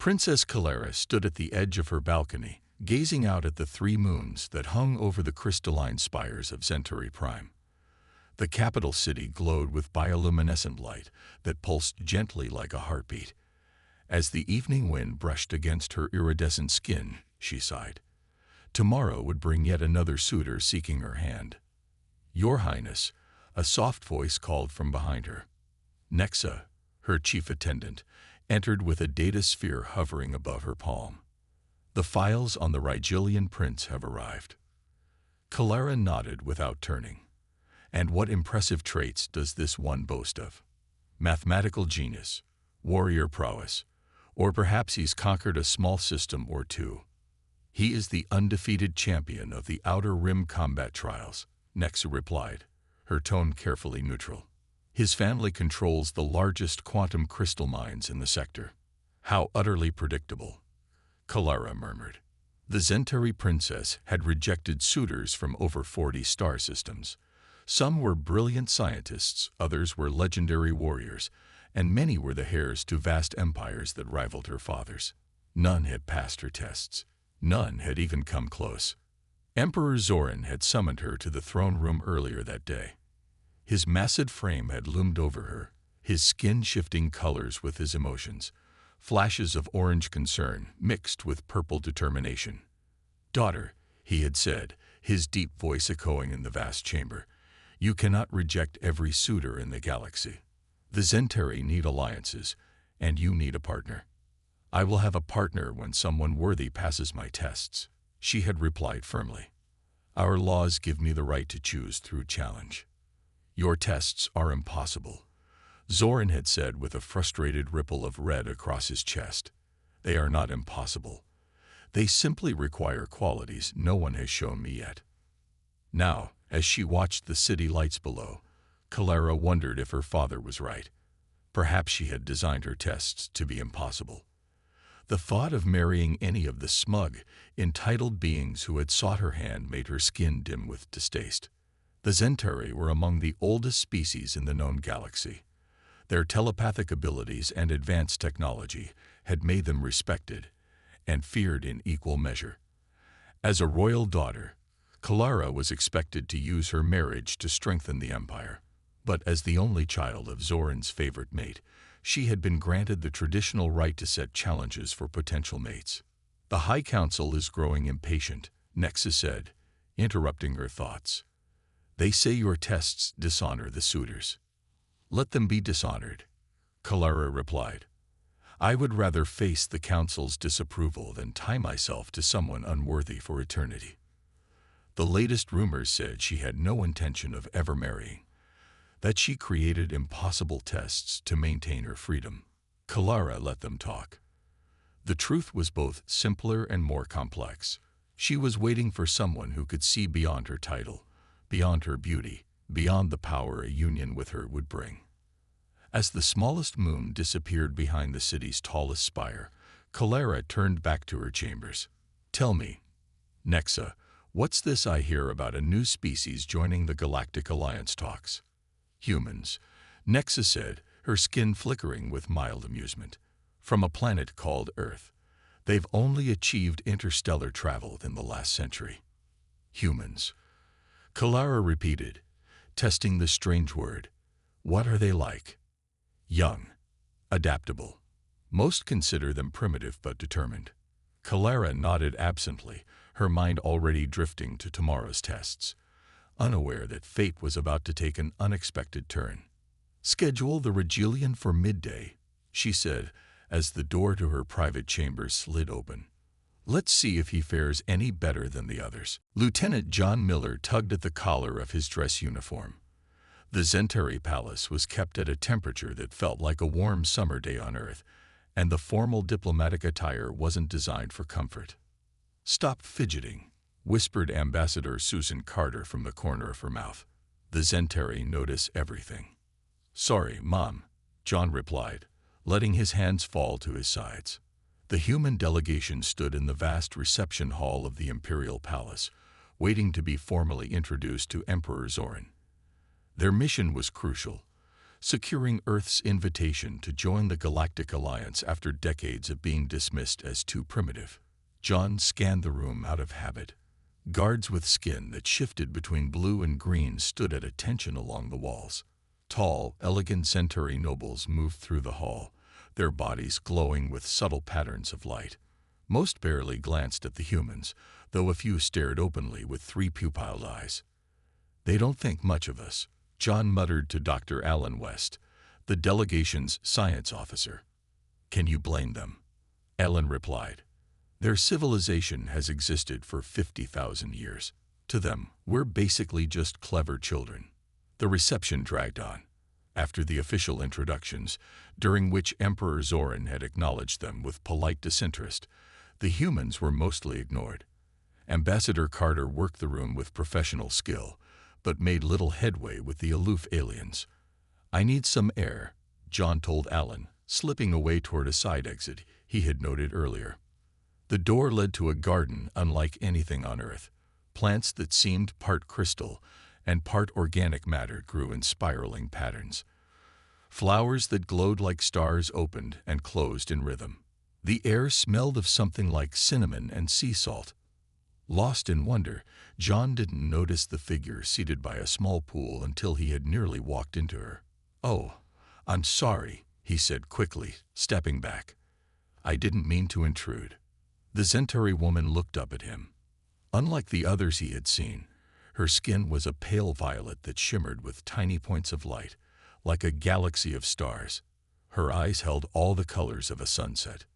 Princess Kalara stood at the edge of her balcony, gazing out at the three moons that hung over the crystalline spires of Centauri Prime. The capital city glowed with bioluminescent light that pulsed gently like a heartbeat. As the evening wind brushed against her iridescent skin, she sighed. Tomorrow would bring yet another suitor seeking her hand. "Your Highness," a soft voice called from behind her. Nexa, her chief attendant, entered with a data sphere hovering above her palm. "The files on the Rigelian prince have arrived." Kalara nodded without turning. "And what impressive traits does this one boast of? Mathematical genius, warrior prowess, or perhaps he's conquered a small system or two." "He is the undefeated champion of the Outer Rim combat trials," Nexa replied, her tone carefully neutral. "His family controls the largest quantum crystal mines in the sector." "How utterly predictable," Kalara murmured. The Centauri princess had rejected suitors from over 40 star systems. Some were brilliant scientists, others were legendary warriors, and many were the heirs to vast empires that rivaled her father's. None had passed her tests. None had even come close. Emperor Zoran had summoned her to the throne room earlier that day. His massive frame had loomed over her, his skin shifting colors with his emotions, flashes of orange concern mixed with purple determination. "Daughter," he had said, his deep voice echoing in the vast chamber, "you cannot reject every suitor in the galaxy. The Centauri need alliances, and you need a partner." "I will have a partner when someone worthy passes my tests," she had replied firmly. "Our laws give me the right to choose through challenge." "Your tests are impossible," Zoran had said with a frustrated ripple of red across his chest. "They are not impossible. They simply require qualities no one has shown me yet." Now, as she watched the city lights below, Kalara wondered if her father was right. Perhaps she had designed her tests to be impossible. The thought of marrying any of the smug, entitled beings who had sought her hand made her skin dim with distaste. The Centauri were among the oldest species in the known galaxy. Their telepathic abilities and advanced technology had made them respected and feared in equal measure. As a royal daughter, Kalara was expected to use her marriage to strengthen the empire. But as the only child of Zoran's favorite mate, she had been granted the traditional right to set challenges for potential mates. "The High Council is growing impatient," Nexa said, interrupting her thoughts. "They say your tests dishonor the suitors." "Let them be dishonored," Kalara replied. "I would rather face the Council's disapproval than tie myself to someone unworthy for eternity." The latest rumors said she had no intention of ever marrying, that she created impossible tests to maintain her freedom. Kalara let them talk. The truth was both simpler and more complex. She was waiting for someone who could see beyond her title, beyond her beauty, beyond the power a union with her would bring. As the smallest moon disappeared behind the city's tallest spire, Kalara turned back to her chambers. "Tell me, Nexa, what's this I hear about a new species joining the Galactic Alliance talks?" "Humans," Nexa said, her skin flickering with mild amusement. "From a planet called Earth. They've only achieved interstellar travel in the last century." "Humans," Kalara repeated, testing the strange word. "What are they like?" "Young. Adaptable. Most consider them primitive but determined." Kalara nodded absently, her mind already drifting to tomorrow's tests, unaware that fate was about to take an unexpected turn. "Schedule the Rigelian for midday," she said, as the door to her private chambers slid open. "Let's see if he fares any better than the others." Lieutenant John Miller tugged at the collar of his dress uniform. The Centauri Palace was kept at a temperature that felt like a warm summer day on Earth, and the formal diplomatic attire wasn't designed for comfort. "Stop fidgeting," whispered Ambassador Susan Carter from the corner of her mouth. "The Centauri notice everything." "Sorry, Mom," John replied, letting his hands fall to his sides. The human delegation stood in the vast reception hall of the Imperial Palace, waiting to be formally introduced to Emperor Zoran. Their mission was crucial: securing Earth's invitation to join the Galactic Alliance after decades of being dismissed as too primitive. John scanned the room out of habit. Guards with skin that shifted between blue and green stood at attention along the walls. Tall, elegant Centauri nobles moved through the hall, their bodies glowing with subtle patterns of light. Most barely glanced at the humans, though a few stared openly with three pupilled eyes. "They don't think much of us," John muttered to Dr. Alan West, the delegation's science officer. "Can you blame them?" Alan replied. "Their civilization has existed for 50,000 years. To them, we're basically just clever children." The reception dragged on. After the official introductions, during which Emperor Zoran had acknowledged them with polite disinterest, the humans were mostly ignored. Ambassador Carter worked the room with professional skill, but made little headway with the aloof aliens. "I need some air," John told Alan, slipping away toward a side exit he had noted earlier. The door led to a garden unlike anything on Earth. Plants that seemed part crystal and part organic matter grew in spiraling patterns. Flowers that glowed like stars opened and closed in rhythm. The air smelled of something like cinnamon and sea salt. Lost in wonder, John didn't notice the figure seated by a small pool until he had nearly walked into her. "Oh, I'm sorry," he said quickly, stepping back. "I didn't mean to intrude." The Centauri woman looked up at him. Unlike the others he had seen, her skin was a pale violet that shimmered with tiny points of light, like a galaxy of stars. Her eyes held all the colors of a sunset.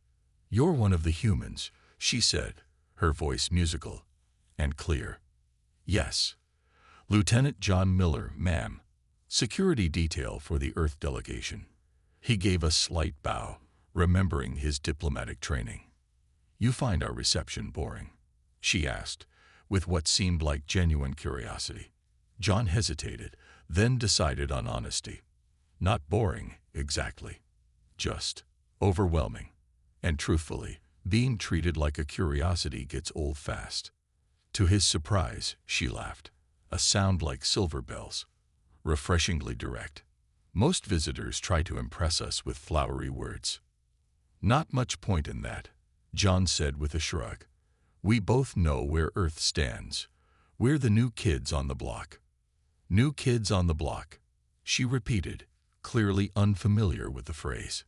"You're one of the humans," she said, her voice musical and clear. "Yes. Lieutenant John Miller, ma'am. Security detail for the Earth delegation." He gave a slight bow, remembering his diplomatic training. "You find our reception boring?" she asked, with what seemed like genuine curiosity. John hesitated, then decided on honesty. "Not boring, exactly. Just overwhelming. And truthfully, being treated like a curiosity gets old fast." To his surprise, she laughed, a sound like silver bells. Refreshingly direct. "Most visitors try to impress us with flowery words." "Not much point in that," John said with a shrug. "We both know where Earth stands. We're the new kids on the block." "New kids on the block," she repeated, clearly unfamiliar with the phrase.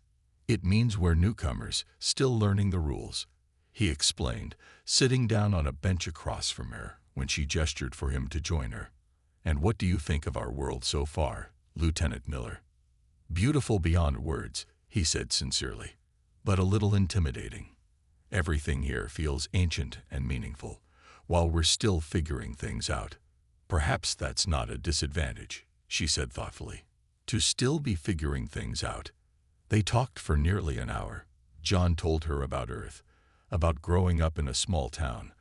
"It means we're newcomers, still learning the rules," he explained, sitting down on a bench across from her when she gestured for him to join her. "And what do you think of our world so far, Lieutenant Miller?" "Beautiful beyond words," he said sincerely, "but a little intimidating. Everything here feels ancient and meaningful, while we're still figuring things out." "Perhaps that's not a disadvantage," she said thoughtfully. "To still be figuring things out." They talked for nearly an hour. John told her about Earth, about growing up in a small town,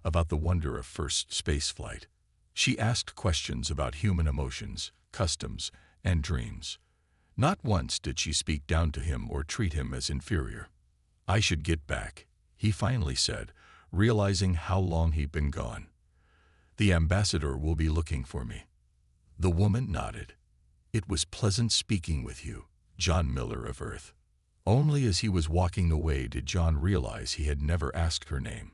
about the wonder of first spaceflight. She asked questions about human emotions, customs, and dreams. Not once did she speak down to him or treat him as inferior. "I should get back," he finally said, realizing how long he'd been gone. "The ambassador will be looking for me." The woman nodded. "It was pleasant speaking with you, John Miller of Earth." Only as he was walking away did John realize he had never asked her name,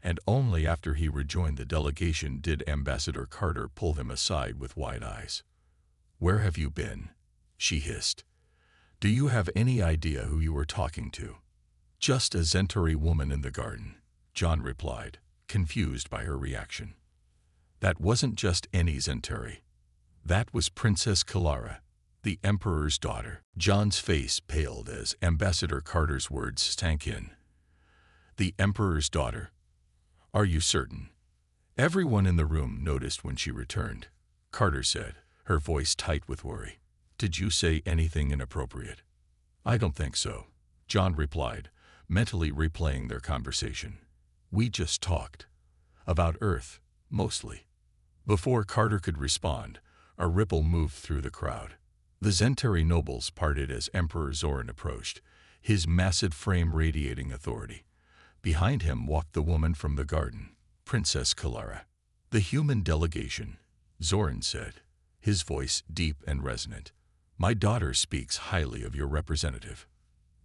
and only after he rejoined the delegation did Ambassador Carter pull him aside with wide eyes. "Where have you been?" she hissed. "Do you have any idea who you were talking to?" "Just a Centauri woman in the garden," John replied, confused by her reaction. "That wasn't just any Centauri. That was Princess Kalara, the Emperor's daughter." John's face paled as Ambassador Carter's words sank in. "The Emperor's daughter? Are you certain?" Everyone in the room noticed when she returned. Carter said, her voice tight with worry. "Did you say anything inappropriate?" "I don't think so," John replied, mentally replaying their conversation. "We just talked. About Earth, mostly." Before Carter could respond, a ripple moved through the crowd. The Centauri nobles parted as Emperor Zoran approached, his massive frame radiating authority. Behind him walked the woman from the garden, Princess Kalara. "The human delegation," Zoran said, his voice deep and resonant. My daughter speaks highly of your representative.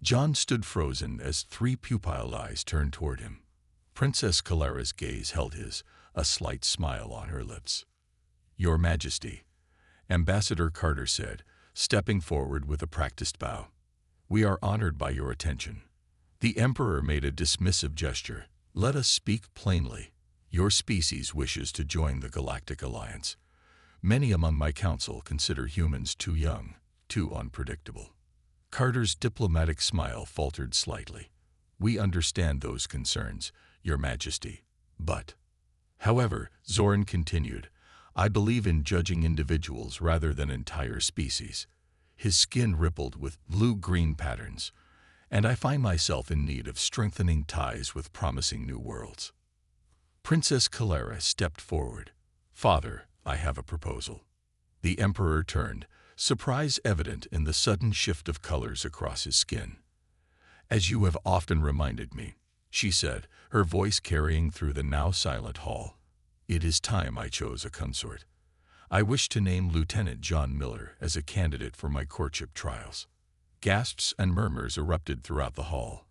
John stood frozen as three pupil eyes turned toward him. Princess Calera's gaze held his, a slight smile on her lips. Your Majesty, Ambassador Carter said, stepping forward with a practiced bow. We are honored by your attention. The Emperor made a dismissive gesture. Let us speak plainly. Your species wishes to join the Galactic Alliance. Many among my council consider humans too young, too unpredictable. Carter's diplomatic smile faltered slightly. We understand those concerns, Your Majesty. But, however, Zoran continued, I believe in judging individuals rather than entire species. His skin rippled with blue-green patterns, and I find myself in need of strengthening ties with promising new worlds. Princess Calera stepped forward. Father, I have a proposal. The Emperor turned, surprise evident in the sudden shift of colors across his skin. As you have often reminded me, she said, her voice carrying through the now silent hall. It is time I chose a consort. I wish to name Lieutenant John Miller as a candidate for my courtship trials. Gasps and murmurs erupted throughout the hall.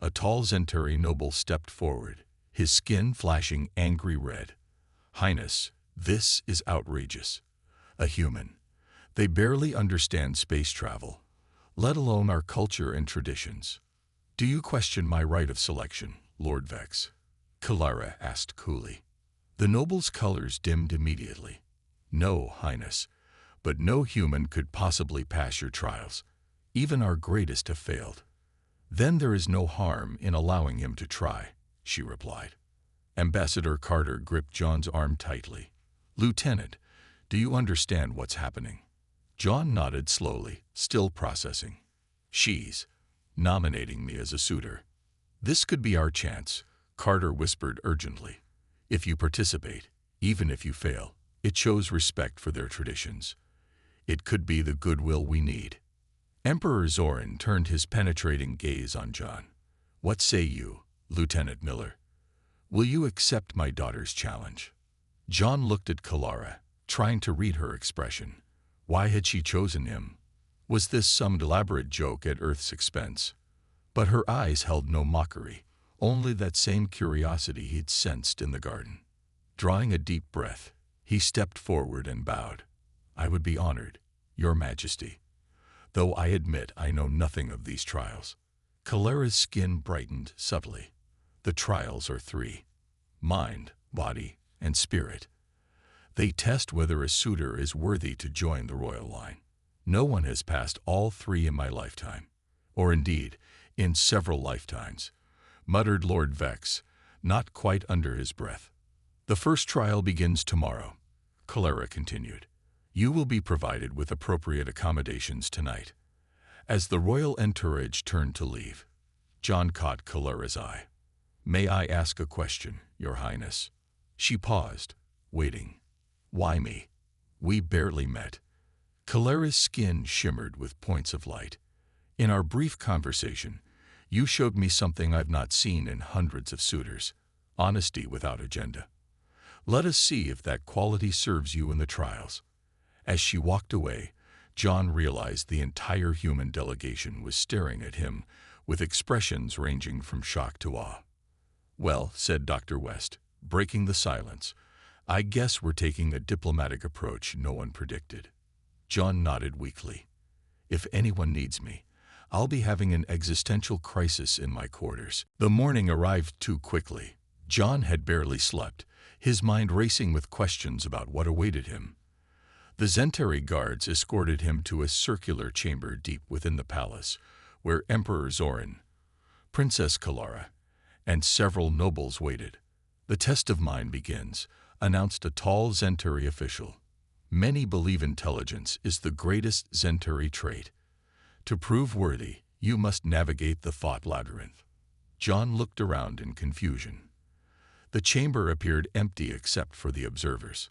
A tall Zentari noble stepped forward, his skin flashing angry red. Highness, this is outrageous. A human. They barely understand space travel, let alone our culture and traditions. Do you question my right of selection, Lord Vex? Calera asked coolly. The noble's colors dimmed immediately. No, Highness, but no human could possibly pass your trials. Even our greatest have failed. Then there is no harm in allowing him to try, she replied. Ambassador Carter gripped John's arm tightly. Lieutenant, do you understand what's happening? John nodded slowly, still processing. She's nominating me as a suitor. This could be our chance, Carter whispered urgently. If you participate, even if you fail, it shows respect for their traditions. It could be the goodwill we need. Emperor Zoran turned his penetrating gaze on John. What say you, Lieutenant Miller? Will you accept my daughter's challenge? John looked at Calera, trying to read her expression. Why had she chosen him? Was this some elaborate joke at Earth's expense? But her eyes held no mockery, only that same curiosity he'd sensed in the garden. Drawing a deep breath, he stepped forward and bowed. I would be honored, Your Majesty. Though I admit I know nothing of these trials. Calera's skin brightened subtly. The trials are three: mind, body, and spirit. They test whether a suitor is worthy to join the royal line. No one has passed all three in my lifetime, or indeed, in several lifetimes, muttered Lord Vex, not quite under his breath. The first trial begins tomorrow, Calera continued. You will be provided with appropriate accommodations tonight. As the royal entourage turned to leave, John caught Calera's eye. May I ask a question, Your Highness? She paused, waiting. Why me? We barely met. Calera's skin shimmered with points of light. In our brief conversation, you showed me something I've not seen in hundreds of suitors: honesty without agenda. Let us see if that quality serves you in the trials. As she walked away, John realized the entire human delegation was staring at him with expressions ranging from shock to awe. Well, said Dr. West, breaking the silence, I guess we're taking a diplomatic approach no one predicted. John nodded weakly. If anyone needs me, I'll be having an existential crisis in my quarters. The morning arrived too quickly. John had barely slept, his mind racing with questions about what awaited him. The Zentari guards escorted him to a circular chamber deep within the palace, where Emperor Zoran, Princess Calera, and several nobles waited. The test of mind begins, announced a tall Zentari official. Many believe intelligence is the greatest Zentari trait. To prove worthy, you must navigate the thought labyrinth. John looked around in confusion. The chamber appeared empty except for the observers.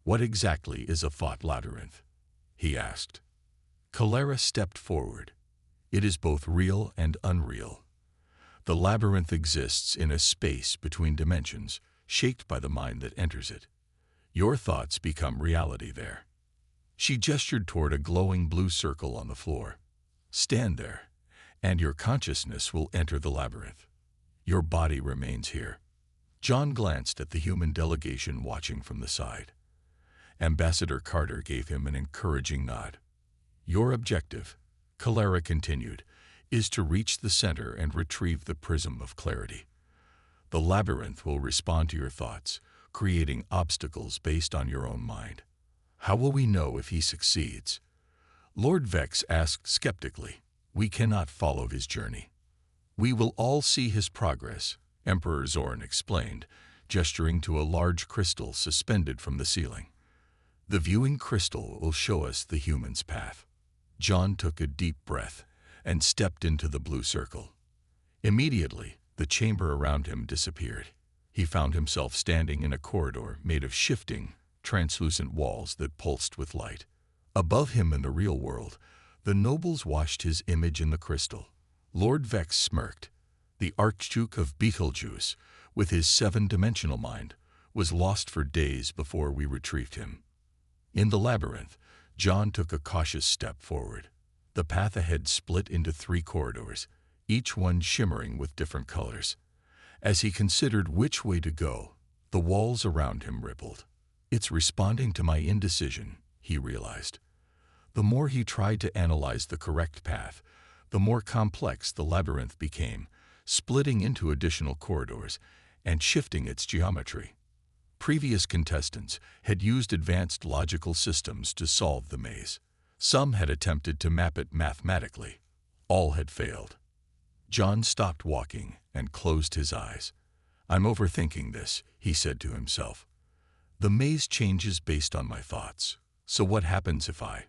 What exactly is a thought labyrinth? He asked. Calera stepped forward. It is both real and unreal. The labyrinth exists in a space between dimensions, shaped by the mind that enters it. Your thoughts become reality there. She gestured toward a glowing blue circle on the floor. "Stand there, and your consciousness will enter the labyrinth. Your body remains here." John glanced at the human delegation watching from the side. Ambassador Carter gave him an encouraging nod. "Your objective," Calera continued, "is to reach the center and retrieve the prism of clarity. The labyrinth will respond to your thoughts, creating obstacles based on your own mind." "How will we know if he succeeds?" Lord Vex asked skeptically. "We cannot follow his journey." "We will all see his progress," Emperor Zorn explained, gesturing to a large crystal suspended from the ceiling. "The viewing crystal will show us the human's path." John took a deep breath and stepped into the blue circle. Immediately, the chamber around him disappeared. He found himself standing in a corridor made of shifting, translucent walls that pulsed with light. Above him in the real world, the nobles watched his image in the crystal. Lord Vex smirked. The Archduke of Betelgeuse, with his seven-dimensional mind, was lost for days before we retrieved him. In the labyrinth, John took a cautious step forward. The path ahead split into 3 corridors, each one shimmering with different colors. As he considered which way to go, the walls around him rippled. "It's responding to my indecision," he realized. The more he tried to analyze the correct path, the more complex the labyrinth became, splitting into additional corridors and shifting its geometry. Previous contestants had used advanced logical systems to solve the maze. Some had attempted to map it mathematically. All had failed. John stopped walking and closed his eyes. "I'm overthinking this," he said to himself. "The maze changes based on my thoughts. So what happens if I—"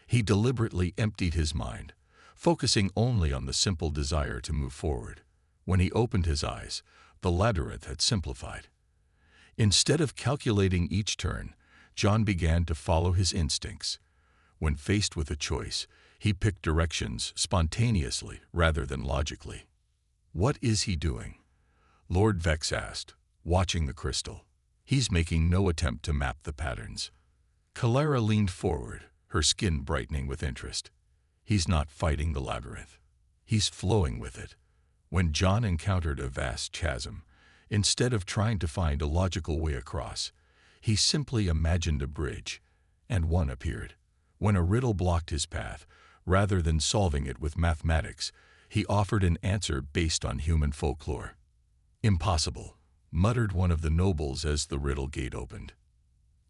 He deliberately emptied his mind, focusing only on the simple desire to move forward. When he opened his eyes, the labyrinth had simplified. Instead of calculating each turn, John began to follow his instincts. When faced with a choice, he picked directions spontaneously rather than logically. "What is he doing?" Lord Vex asked, watching the crystal. "He's making no attempt to map the patterns." Calera leaned forward, her skin brightening with interest. "He's not fighting the labyrinth. He's flowing with it." When John encountered a vast chasm, instead of trying to find a logical way across, he simply imagined a bridge, and one appeared. When a riddle blocked his path, rather than solving it with mathematics, he offered an answer based on human folklore. "Impossible," muttered one of the nobles as the riddle gate opened.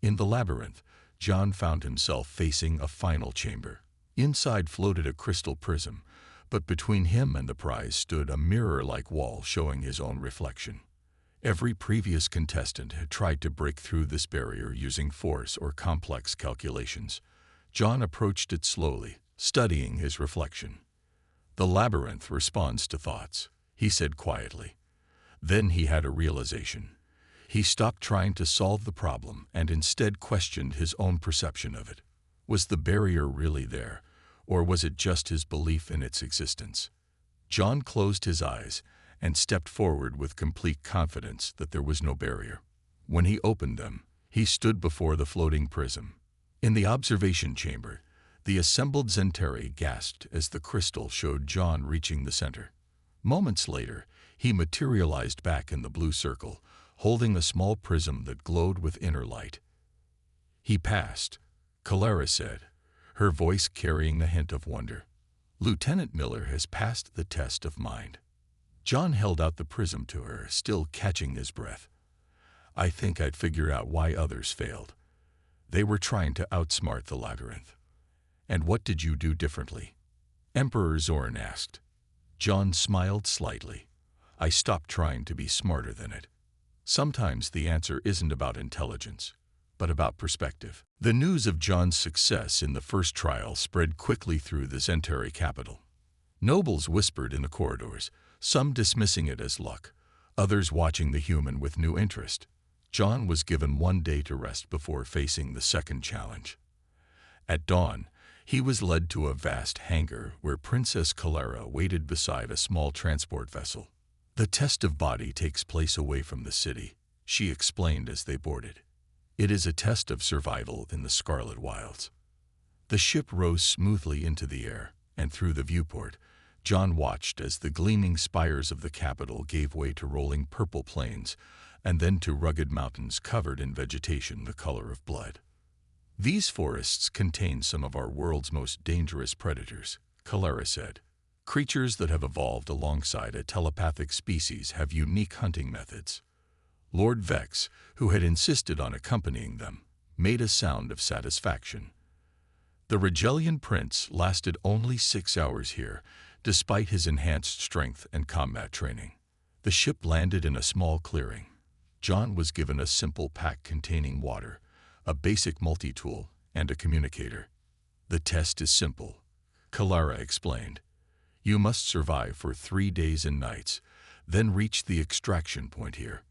In the labyrinth, John found himself facing a final chamber. Inside floated a crystal prism, but between him and the prize stood a mirror-like wall showing his own reflection. Every previous contestant had tried to break through this barrier using force or complex calculations. John approached it slowly, studying his reflection. "The labyrinth responds to thoughts," he said quietly. Then he had a realization. He stopped trying to solve the problem and instead questioned his own perception of it. Was the barrier really there, or was it just his belief in its existence? John closed his eyes and stepped forward with complete confidence that there was no barrier. When he opened them, he stood before the floating prism. In the observation chamber, the assembled Zentari gasped as the crystal showed John reaching the center. Moments later, he materialized back in the blue circle, holding a small prism that glowed with inner light. "He passed," Calera said, her voice carrying a hint of wonder. "Lieutenant Miller has passed the test of mind." John held out the prism to her, still catching his breath. "I think I'd figure out why others failed. They were trying to outsmart the labyrinth." "And what did you do differently?" Emperor Zorn asked. John smiled slightly. "I stopped trying to be smarter than it. Sometimes the answer isn't about intelligence, but about perspective." The news of John's success in the first trial spread quickly through the Zentari capital. Nobles whispered in the corridors, some dismissing it as luck, others watching the human with new interest. John was given 1 day to rest before facing the second challenge. At dawn, he was led to a vast hangar where Princess Calera waited beside a small transport vessel. "The test of body takes place away from the city," she explained as they boarded. It is a test of survival in the Scarlet Wilds. The ship rose smoothly into the air, and through the viewport, John watched as the gleaming spires of the capital gave way to rolling purple plains, and then to rugged mountains covered in vegetation the color of blood. "These forests contain some of our world's most dangerous predators," Kalara said. "Creatures that have evolved alongside a telepathic species have unique hunting methods." Lord Vex, who had insisted on accompanying them, made a sound of satisfaction. The Regelian prince lasted only 6 hours here, despite his enhanced strength and combat training. The ship landed in a small clearing. John was given a simple pack containing water, a basic multi-tool, and a communicator. "The test is simple," Kalara explained. "You must survive for 3 days and nights, then reach the extraction point here."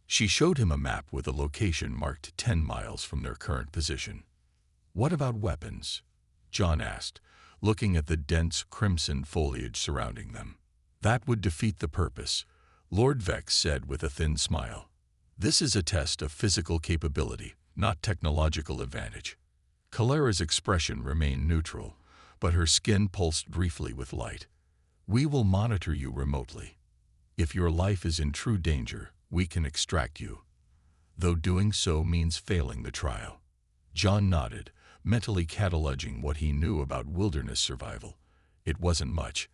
She showed him a map with a location marked 10 miles from their current position. "What about weapons?" John asked, looking at the dense crimson foliage surrounding them. "That would defeat the purpose," Lord Vex said with a thin smile. "This is a test of physical capability, not technological advantage." Kalara's expression remained neutral, but her skin pulsed briefly with light. "We will monitor you remotely. If your life is in true danger, we can extract you, though doing so means failing the trial." John nodded, mentally cataloging what he knew about wilderness survival. It wasn't much.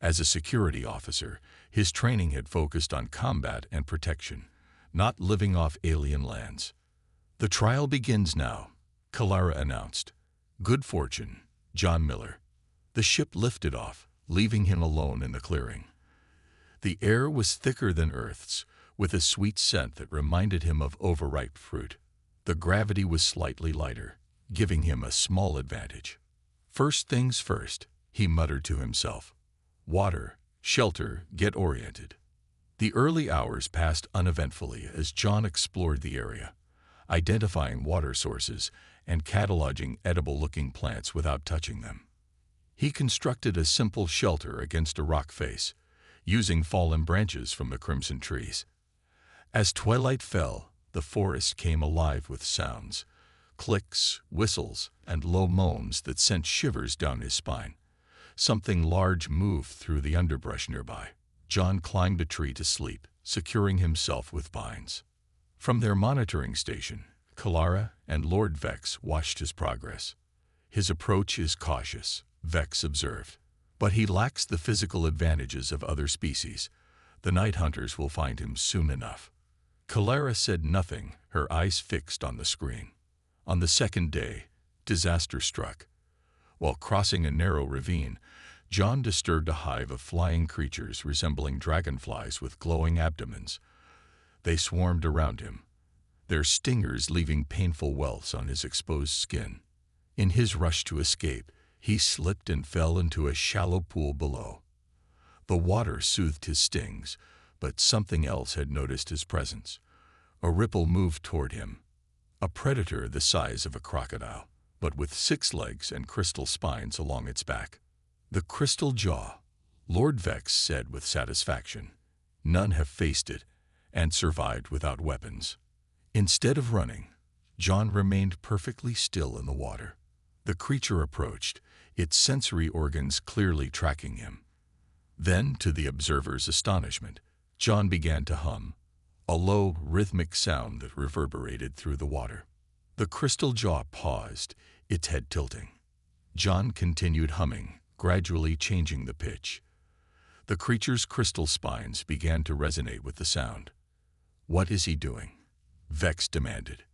As a security officer, his training had focused on combat and protection, not living off alien lands. "The trial begins now," Kalara announced. "Good fortune, John Miller." The ship lifted off, leaving him alone in the clearing. The air was thicker than Earth's, with a sweet scent that reminded him of overripe fruit. The gravity was slightly lighter, giving him a small advantage. "First things first," he muttered to himself. "Water, shelter, get oriented." The early hours passed uneventfully as John explored the area, identifying water sources and cataloging edible-looking plants without touching them. He constructed a simple shelter against a rock face, using fallen branches from the crimson trees. As twilight fell, the forest came alive with sounds, clicks, whistles, and low moans that sent shivers down his spine. Something large moved through the underbrush nearby. John climbed a tree to sleep, securing himself with vines. From their monitoring station, Kalara and Lord Vex watched his progress. "His approach is cautious," Vex observed, "but he lacks the physical advantages of other species. The night hunters will find him soon enough." Kalara said nothing, her eyes fixed on the screen. On the second day, disaster struck. While crossing a narrow ravine, John disturbed a hive of flying creatures resembling dragonflies with glowing abdomens. They swarmed around him, their stingers leaving painful welts on his exposed skin. In his rush to escape, he slipped and fell into a shallow pool below. The water soothed his stings, but something else had noticed his presence. A ripple moved toward him, a predator the size of a crocodile, but with 6 legs and crystal spines along its back. "The crystal jaw," Lord Vex said with satisfaction. "None have faced it and survived without weapons." Instead of running, John remained perfectly still in the water. The creature approached, its sensory organs clearly tracking him. Then, to the observer's astonishment, John began to hum, a low, rhythmic sound that reverberated through the water. The crystal jaw paused, its head tilting. John continued humming, gradually changing the pitch. The creature's crystal spines began to resonate with the sound. "What is he doing?" Vex demanded.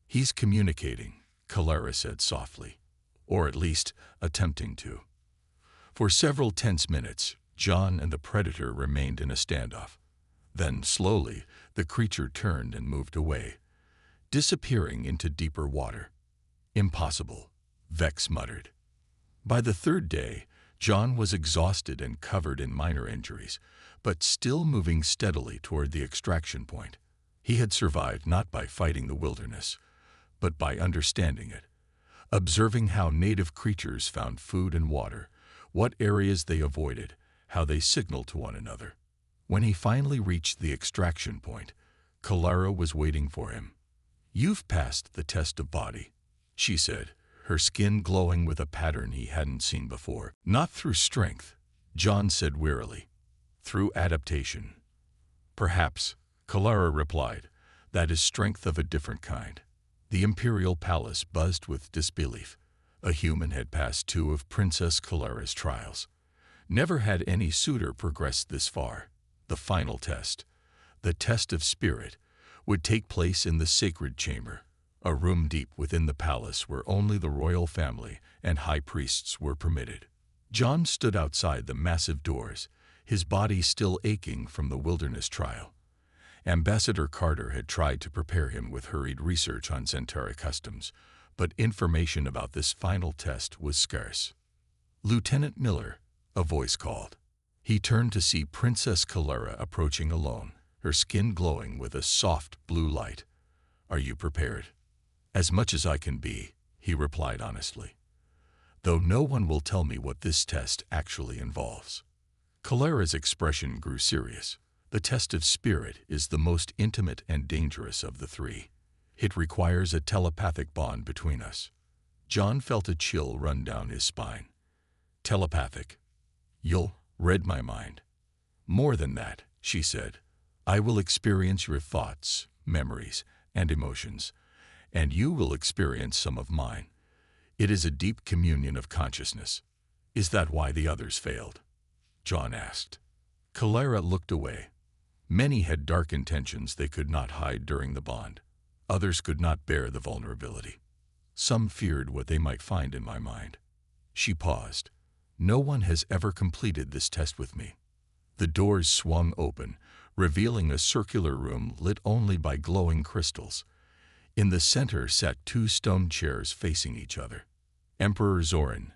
"He's communicating," Kalara said softly, "or at least attempting to." For several tense minutes, John and the predator remained in a standoff. Then, slowly, the creature turned and moved away, disappearing into deeper water. "Impossible," Vex muttered. By the 3rd day, John was exhausted and covered in minor injuries, but still moving steadily toward the extraction point. He had survived not by fighting the wilderness, but by understanding it, observing how native creatures found food and water, what areas they avoided, how they signaled to one another. When he finally reached the extraction point, Kalara was waiting for him. "You've passed the test of body," she said, her skin glowing with a pattern he hadn't seen before. "Not through strength," John said wearily. "Through adaptation." "Perhaps," Kalara replied. "That is strength of a different kind." The Imperial Palace buzzed with disbelief. A human had passed 2 of Princess Kalara's trials. Never had any suitor progressed this far. The final test, the test of spirit, would take place in the sacred chamber, a room deep within the palace where only the royal family and high priests were permitted. John stood outside the massive doors, his body still aching from the wilderness trial. Ambassador Carter had tried to prepare him with hurried research on Centauri customs, but information about this final test was scarce. "Lieutenant Miller," a voice called. He turned to see Princess Kalara approaching alone, her skin glowing with a soft blue light. "Are you prepared?" "As much as I can be," he replied honestly. "Though no one will tell me what this test actually involves." Kalara's expression grew serious. "The test of spirit is the most intimate and dangerous of the 3. It requires a telepathic bond between us." John felt a chill run down his spine. "Telepathic? You'll read my mind." "More than that," she said. "I will experience your thoughts, memories, and emotions, and you will experience some of mine. It is a deep communion of consciousness." "Is that why the others failed?" John asked. Kalara looked away. Many had dark intentions they could not hide during the bond. Others could not bear the vulnerability. Some feared what they might find in my mind. She paused. "No one has ever completed this test with me." The doors swung open, revealing a circular room lit only by glowing crystals. In the center sat 2 stone chairs facing each other. Emperor Zoran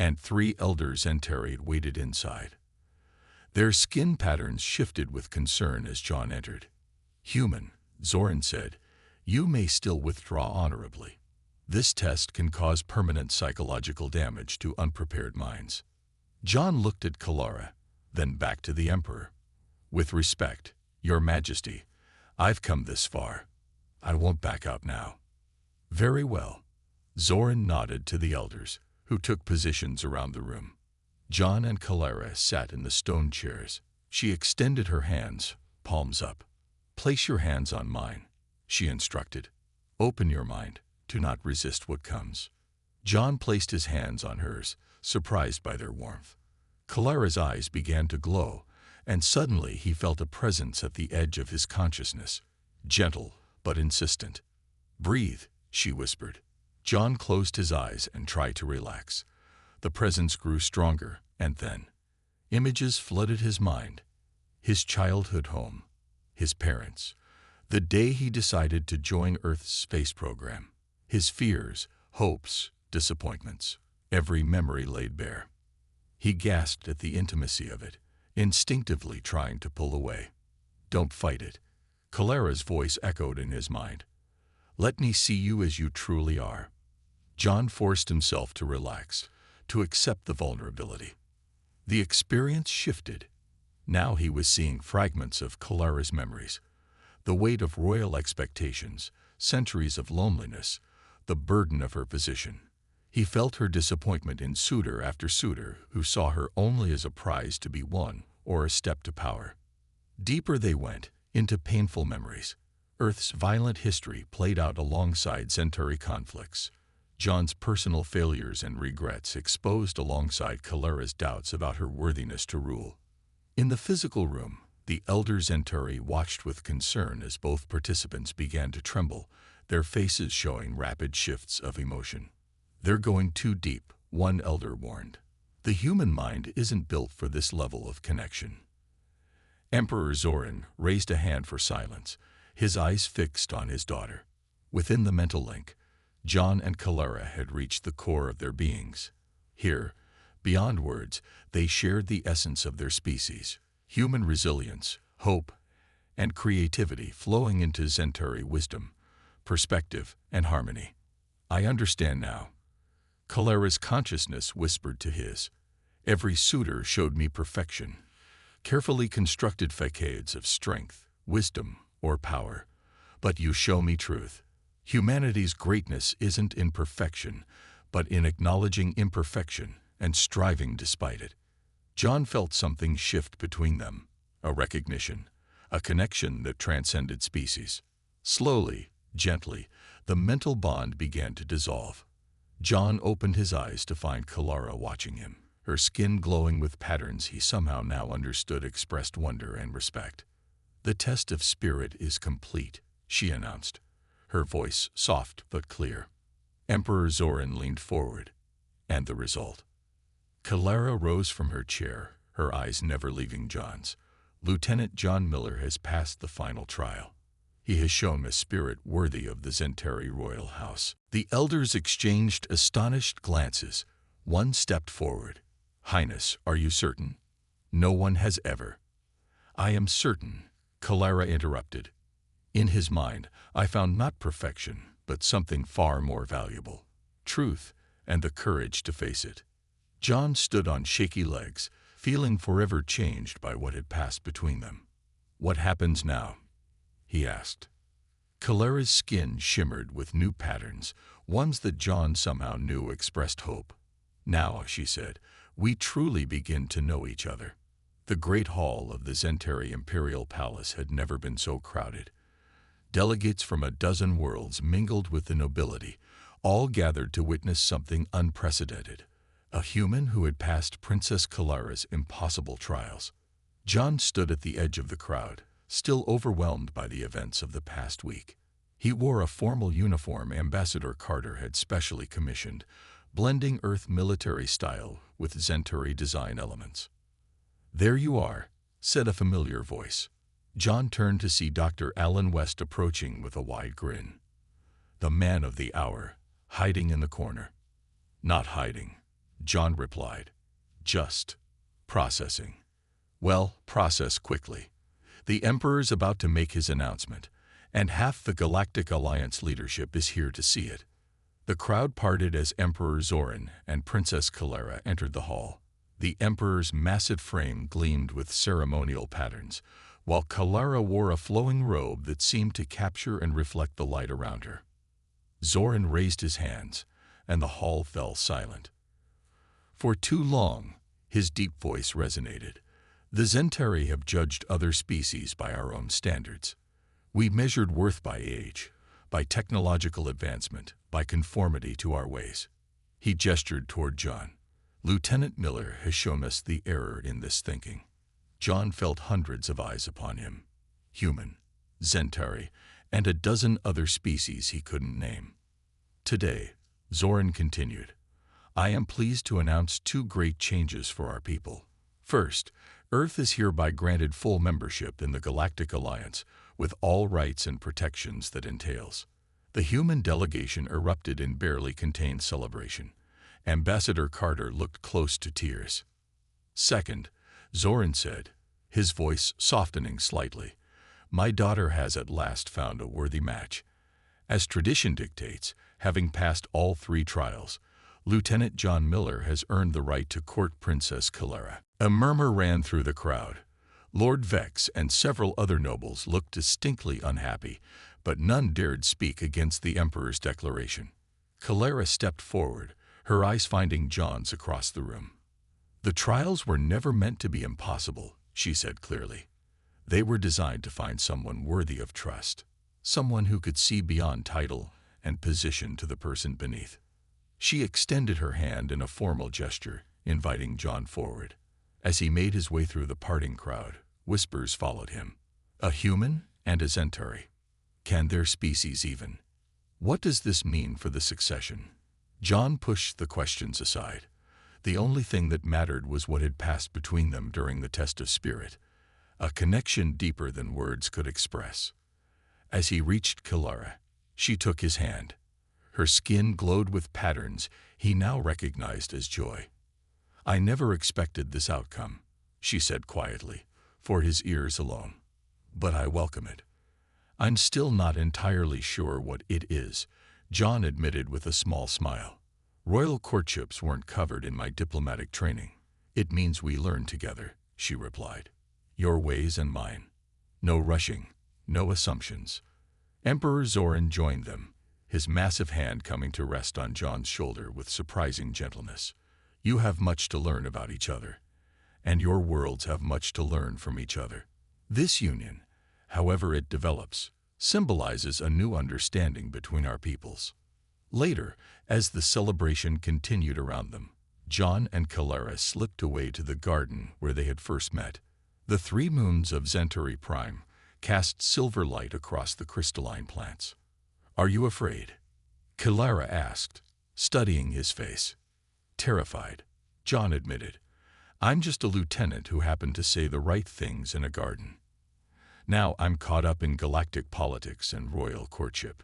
and 3 elder Centauri waited inside. Their skin patterns shifted with concern as John entered. "Human," Zoran said, "you may still withdraw honorably. This test can cause permanent psychological damage to unprepared minds." John looked at Kalara, then back to the Emperor. "With respect, Your Majesty, I've come this far. I won't back out now." "Very well." Zoran nodded to the elders, who took positions around the room. John and Kalara sat in the stone chairs. She extended her hands, palms up. "Place your hands on mine," she instructed. "Open your mind. Do not resist what comes." John placed his hands on hers, surprised by their warmth. Kalara's eyes began to glow, and suddenly he felt a presence at the edge of his consciousness, gentle but insistent. "Breathe," she whispered. John closed his eyes and tried to relax. The presence grew stronger, and then images flooded his mind. His childhood home, his parents, the day he decided to join Earth's space program, his fears, hopes, disappointments, every memory laid bare. He gasped at the intimacy of it, instinctively trying to pull away. "Don't fight it," Kalara's voice echoed in his mind. "Let me see you as you truly are." John forced himself to relax, to accept the vulnerability. The experience shifted. Now he was seeing fragments of Kalara's memories, the weight of royal expectations, centuries of loneliness, the burden of her position. He felt her disappointment in suitor after suitor who saw her only as a prize to be won or a step to power. Deeper they went, into painful memories. Earth's violent history played out alongside Centauri conflicts. John's personal failures and regrets exposed alongside Kalara's doubts about her worthiness to rule. In the physical room, the elder Centauri watched with concern as both participants began to tremble, their faces showing rapid shifts of emotion. "They're going too deep," one elder warned. "The human mind isn't built for this level of connection." Emperor Zoran raised a hand for silence, his eyes fixed on his daughter. Within the mental link, John and Kalara had reached the core of their beings. Here, beyond words, they shared the essence of their species, human resilience, hope, and creativity flowing into Centauri wisdom, perspective, and harmony. "I understand now." Kalara's consciousness whispered to his. "Every suitor showed me perfection, carefully constructed facades of strength, wisdom, or power. But you show me truth. Humanity's greatness isn't in perfection, but in acknowledging imperfection and striving despite it. John felt something shift between them, a recognition, a connection that transcended species. Slowly, gently, the mental bond began to dissolve. John opened his eyes to find Kalara watching him. Her skin glowing with patterns he somehow now understood expressed wonder and respect. "The test of spirit is complete," she announced, her voice soft but clear. Emperor Zoran leaned forward. "And the result?" Kalara rose from her chair, her eyes never leaving John's. "Lieutenant John Miller has passed the final trial. He has shown a spirit worthy of the Zentari royal house." The elders exchanged astonished glances. One stepped forward. "Highness, are you certain?" "No one has ever." "I am certain," Kalara interrupted. "In his mind, I found not perfection, but something far more valuable. Truth, and the courage to face it." John stood on shaky legs, feeling forever changed by what had passed between them. "What happens now?" he asked. Kalara's skin shimmered with new patterns, ones that John somehow knew expressed hope. "Now," she said, "we truly begin to know each other." The great hall of the Zentari Imperial Palace had never been so crowded. Delegates from a dozen worlds mingled with the nobility, all gathered to witness something unprecedented. A human who had passed Princess Kalara's impossible trials. John stood at the edge of the crowd, still overwhelmed by the events of the past week. He wore a formal uniform Ambassador Carter had specially commissioned, blending Earth military style with Zentari design elements. "There you are," said a familiar voice. John turned to see Dr. Alan West approaching with a wide grin. "The man of the hour, hiding in the corner." "Not hiding," John replied. "Just processing." "Well, process quickly. The Emperor's about to make his announcement, and half the Galactic Alliance leadership is here to see it." The crowd parted as Emperor Zoran and Princess Kalara entered the hall. The Emperor's massive frame gleamed with ceremonial patterns, while Kalara wore a flowing robe that seemed to capture and reflect the light around her. Zoran raised his hands, and the hall fell silent. "For too long," his deep voice resonated, "the Zentari have judged other species by our own standards. We measured worth by age, by technological advancement, by conformity to our ways." He gestured toward John. "Lieutenant Miller has shown us the error in this thinking." John felt hundreds of eyes upon him. Human, Zentari, and a dozen other species he couldn't name. "Today," Zoran continued, "I am pleased to announce two great changes for our people. First, Earth is hereby granted full membership in the Galactic Alliance, with all rights and protections that entails." The human delegation erupted in barely contained celebration. Ambassador Carter looked close to tears. "Second," Zoran said, his voice softening slightly, "my daughter has at last found a worthy match. As tradition dictates, having passed all 3 trials, Lieutenant John Miller has earned the right to court Princess Kalara." A murmur ran through the crowd. Lord Vex and several other nobles looked distinctly unhappy, but none dared speak against the Emperor's declaration. Kalara stepped forward, her eyes finding John's across the room. "The trials were never meant to be impossible," she said clearly. "They were designed to find someone worthy of trust, someone who could see beyond title and position to the person beneath." She extended her hand in a formal gesture, inviting John forward. As he made his way through the parting crowd, whispers followed him. "A human and a Zentari. Can their species even? What does this mean for the succession?" John pushed the questions aside. The only thing that mattered was what had passed between them during the test of spirit, a connection deeper than words could express. As he reached Kalara, she took his hand. Her skin glowed with patterns he now recognized as joy. "I never expected this outcome," she said quietly, for his ears alone. "But I welcome it." "I'm still not entirely sure what it is," John admitted with a small smile. "Royal courtships weren't covered in my diplomatic training." "It means we learn together," she replied. "Your ways and mine. No rushing, no assumptions." Emperor Zoran joined them, his massive hand coming to rest on John's shoulder with surprising gentleness. You have much to learn about each other, and your worlds have much to learn from each other. This union, however it develops, symbolizes a new understanding between our peoples. Later, as the celebration continued around them, John and Kalara slipped away to the garden where they had first met. The 3 moons of Centauri Prime cast silver light across the crystalline plants. "Are you afraid?" Kalara asked, studying his face. "Terrified," John admitted. "I'm just a lieutenant who happened to say the right things in a garden. Now I'm caught up in galactic politics and royal courtship."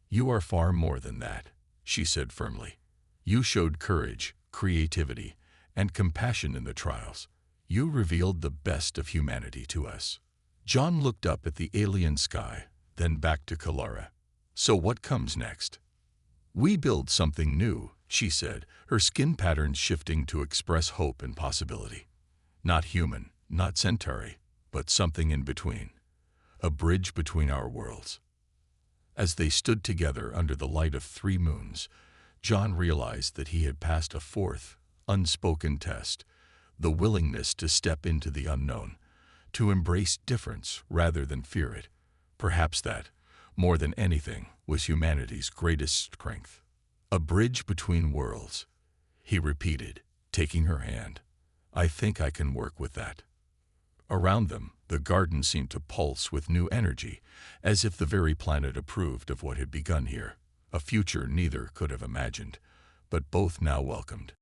"You are far more than that," she said firmly. "You showed courage, creativity, and compassion in the trials. You revealed the best of humanity to us." John looked up at the alien sky, then back to Kalara. "So what comes next?" "We build something new," she said, her skin patterns shifting to express hope and possibility. "Not human, not Centauri, but something in between. A bridge between our worlds." As they stood together under the light of 3 moons, John realized that he had passed a 4th, unspoken test, the willingness to step into the unknown, to embrace difference rather than fear it. Perhaps that, more than anything, was humanity's greatest strength. "A bridge between worlds," he repeated, taking her hand. "I think I can work with that." Around them, the garden seemed to pulse with new energy, as if the very planet approved of what had begun here, a future neither could have imagined, but both now welcomed.